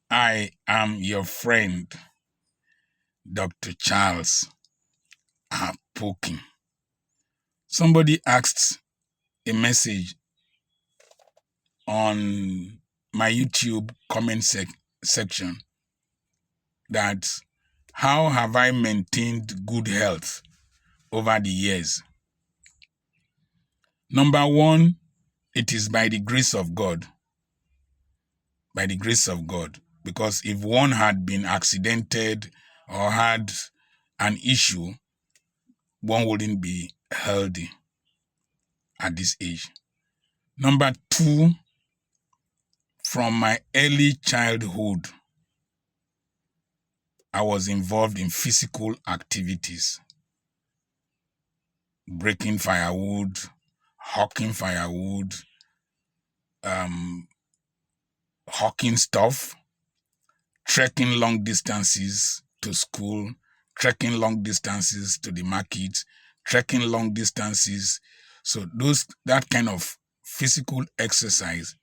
I am your friend, Dr. Charles Apokin. Somebody asked a message on my YouTube comment section that how have I maintained good health over the years? Number one, it is by the grace of God. By the grace of God. Because if one had been accidented or had an issue, one wouldn't be healthy at this age. Number two, from my early childhood, I was involved in physical activities, breaking firewood, hawking firewood, hawking stuff, trekking long distances to school, trekking long distances to the market, trekking long distances. So that kind of physical exercise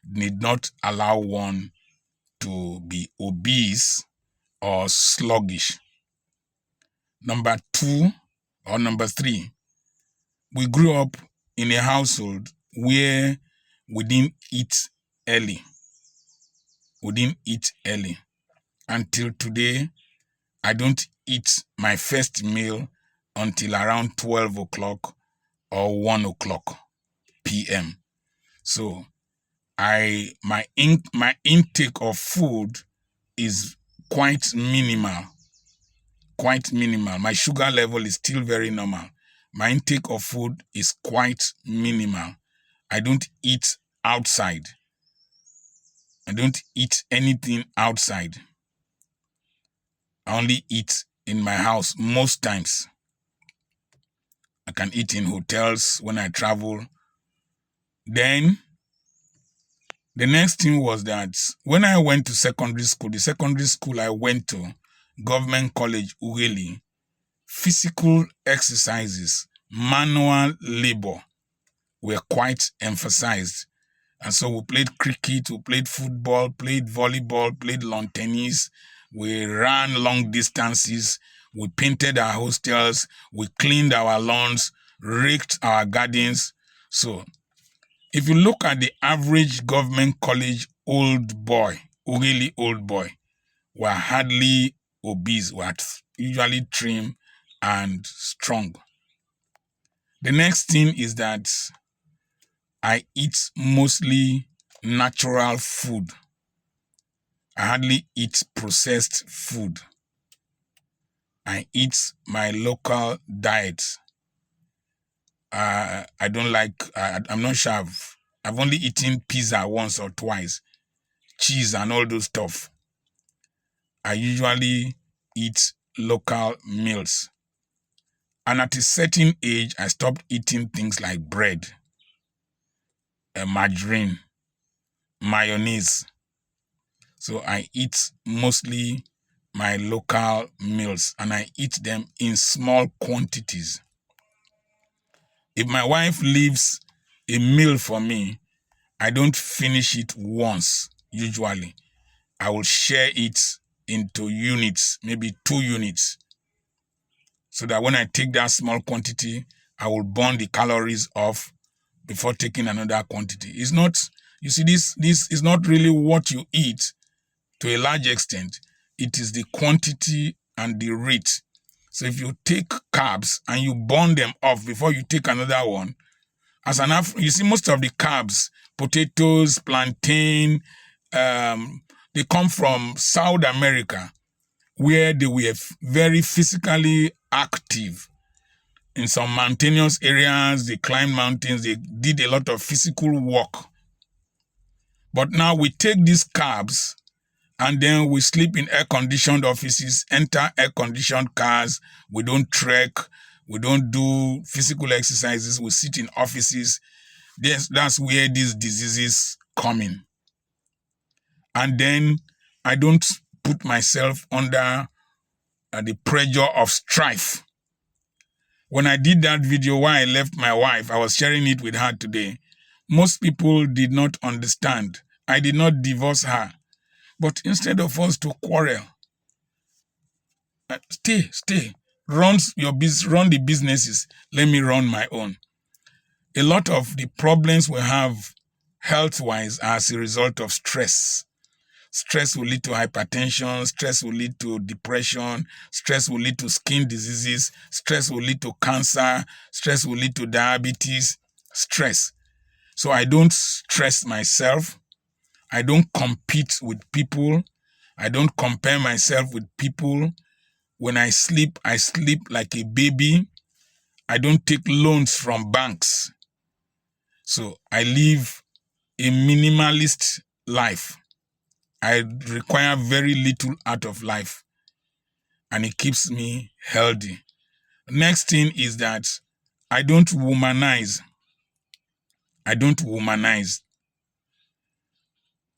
need not allow one to be obese or sluggish. Number three, we grew up in a household where we didn't eat early. We didn't eat early. Until today, I don't eat my first meal until around 12 o'clock or 1 o'clock p.m. So my intake of food is quite minimal. My sugar level is still very normal. My intake of food is quite minimal. I don't eat outside. I don't eat anything outside. I only eat in my house most times. I can eat in hotels when I travel. Then, the next thing was that when I went to secondary school, the secondary school I went to, Government College Ughelli, physical exercises, manual labor were quite emphasized. And so we played cricket, we played football, played volleyball, played lawn tennis, we ran long distances, we painted our hostels, we cleaned our lawns, raked our gardens. So if you look at the average government college old boy, Ughelli old boy, were hardly obese, were usually trim and strong. The next thing is that I eat mostly natural food. I hardly eat processed food. I eat my local diet. I don't like, I'm not sure, I've only eaten pizza once or twice, cheese and all those stuff. I usually eat local meals. And at a certain age, I stopped eating things like bread, margarine, mayonnaise. So I eat mostly my local meals and I eat them in small quantities. If my wife leaves a meal for me, I don't finish it once, usually. I will share it into units, maybe 2 units, so that when I take that small quantity, I will burn the calories off before taking another quantity. It's not, you see, this is not really what you eat to a large extent. It is the quantity and the rate. So if you take carbs and you burn them off before you take another one, you see most of the carbs, potatoes, plantain, they come from South America, where they were very physically active. In some mountainous areas, they climbed mountains, they did a lot of physical work. But now we take these carbs and then we sleep in air-conditioned offices, enter air-conditioned cars, we don't trek, we don't do physical exercises, we sit in offices. That's where these diseases come in. And then I don't put myself under the pressure of strife. When I did that video where I left my wife, I was sharing it with her today. Most people did not understand I did not divorce her. But instead of us to quarrel, stay, run the businesses. Let me run my own. A lot of the problems we have health-wise are as a result of stress. Stress will lead to hypertension, stress will lead to depression, stress will lead to skin diseases, stress will lead to cancer, stress will lead to diabetes, stress. So I don't stress myself. I don't compete with people. I don't compare myself with people. When I sleep like a baby. I don't take loans from banks. So I live a minimalist life. I require very little out of life, and it keeps me healthy. Next thing is that I don't womanize.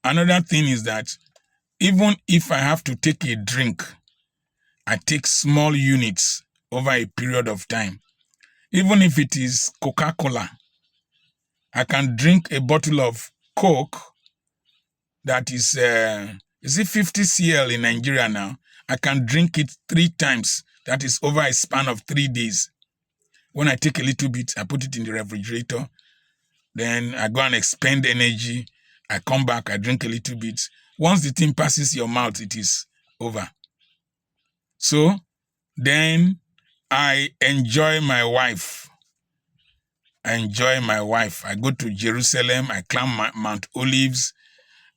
Another thing is that even if I have to take a drink, I take small units over a period of time. Even if it is Coca-Cola, I can drink a bottle of Coke that is it 50 cl in Nigeria now? I can drink it 3 times. That is over a span of 3 days. When I take a little bit, I put it in the refrigerator. Then I go and expend energy. I come back, I drink a little bit. Once the thing passes your mouth, it is over. So then I enjoy my wife. I go to Jerusalem. I climb Mount Olives.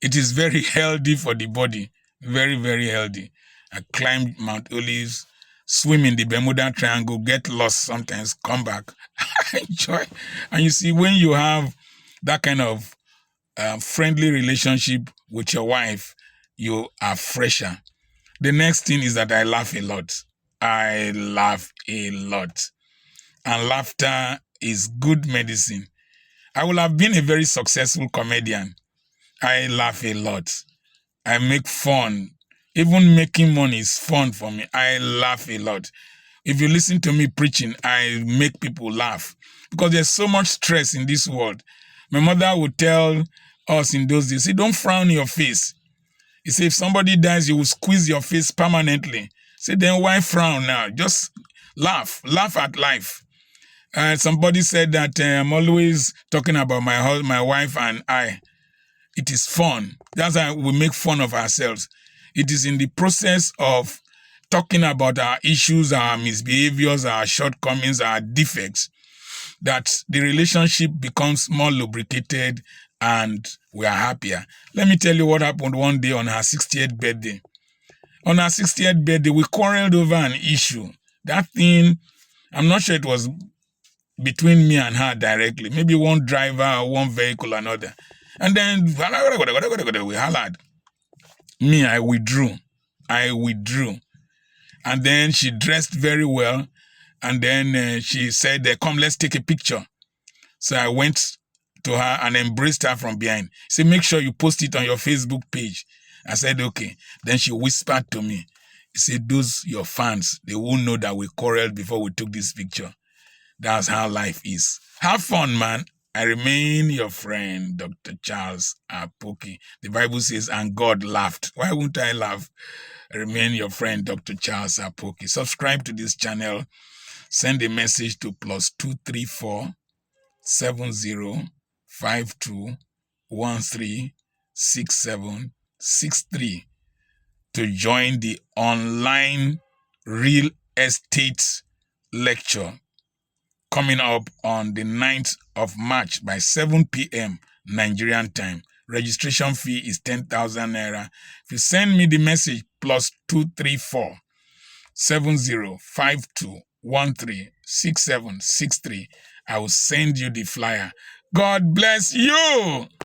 It is very healthy for the body. Very, very healthy. I climb Mount Olives, swim in the Bermuda Triangle, get lost sometimes, come back. I enjoy. And you see, when you have that kind of friendly relationship with your wife, you are fresher. The next thing is that I laugh a lot. And laughter is good medicine. I will have been a very successful comedian. I laugh a lot. I make fun. Even making money is fun for me. I laugh a lot. If you listen to me preaching, I make people laugh. Because there's so much stress in this world. My mother would tell us in those days, say, don't frown your face. He said, if somebody dies, you will squeeze your face permanently. Say, then why frown now? Just laugh. Laugh at life. Somebody said that I'm always talking about my wife and I. It is fun. That's how we make fun of ourselves. It is in the process of talking about our issues, our misbehaviors, our shortcomings, our defects, that the relationship becomes more lubricated and we are happier. Let me tell you what happened one day on her 60th birthday. On her 60th birthday, we quarreled over an issue. That thing, I'm not sure it was between me and her directly. Maybe one driver or one vehicle or another. And then we hollered. Me, I withdrew. And then she dressed very well. And then she said, come, let's take a picture. So I went to her and embraced her from behind. She said, make sure you post it on your Facebook page. I said, okay. Then she whispered to me. She said, those your fans, they won't know that we quarreled before we took this picture. That's how life is. Have fun, man. I remain your friend, Dr. Charles Apoki. The Bible says, and God laughed. Why won't I laugh? I remain your friend, Dr. Charles Apoki. Subscribe to this channel. Send a message to +234 7052 136763 to join the online real estate lecture coming up on the 9th of March by 7 p.m. Nigerian time. Registration fee is 10,000 naira. If you send me the message +234 7052 136763, I will send you the flyer. God bless you.